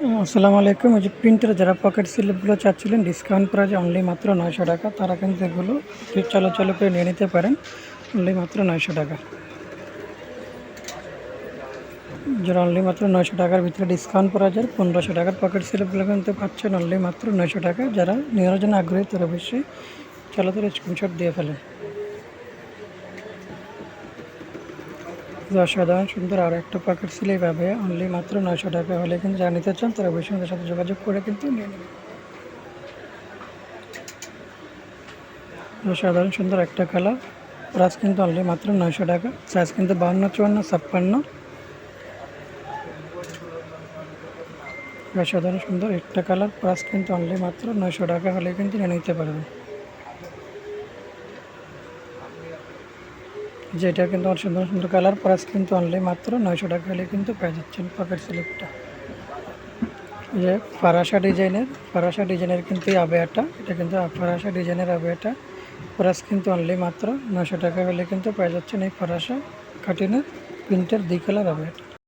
আসসালামু আলাইকুম। এই যে প্রিন্টের যারা পকেট স্লিপগুলো চাচ্ছিলেন ডিসকাউন্ট প্রাইজে অনলি মাত্র 900 টাকা, তারা কিন্তু এগুলো চলাচল করে নিয়ে নিতে পারেন অনলি মাত্র 900 টাকা। যারা অনলি মাত্র 900 টাকার ভিতরে ডিসকাউন্ট প্রাইজের 1500 টাকার পকেট স্লিপগুলো কিন্তু পাচ্ছেন অনলি মাত্র 900 টাকা। যারা নেওয়ার জন্য আগ্রহী তারা অবশ্যই চলাচল স্ক্রিনশট দিয়ে ফেলেন। অসাধারণ সুন্দর আর একটা পকেট স্লিপ পাবে অনলি মাত্র 900 টাকা হলে কিন্তু যারা নিতে চান তারা অবশ্যই আমাদের সাথে যোগাযোগ করে কিন্তু নিয়ে নেবেন। অসাধারণ সুন্দর একটা কালার, প্রাইস কিন্তু অনলি মাত্র 900 টাকা। সাইজ কিন্তু 52, 54, 56। অসাধারণ সুন্দর একটা কালার, প্রাইস কিন্তু অনলি মাত্র 900 টাকা হলে কিন্তু নিয়ে নিতে পারবেন। যেটা কিন্তু অনেক সুন্দর সুন্দর কালার, প্রাইস কিন্তু অনলি মাত্র 900 টাকা হলে কিন্তু পেয়ে যাচ্ছেন পকেট স্লিপটা। যে ফারাসা ডিজাইনের কিন্তু এই আবেয়াটা, এটা কিন্তু ফারাসা ডিজাইনের আবেয়াটা, প্রাইস কিন্তু অনলি মাত্র 900 টাকা হলে কিন্তু পেয়ে যাচ্ছেন এই ফারাসা কাটিনের প্রিন্টের 2 কালার আবেয়াটা।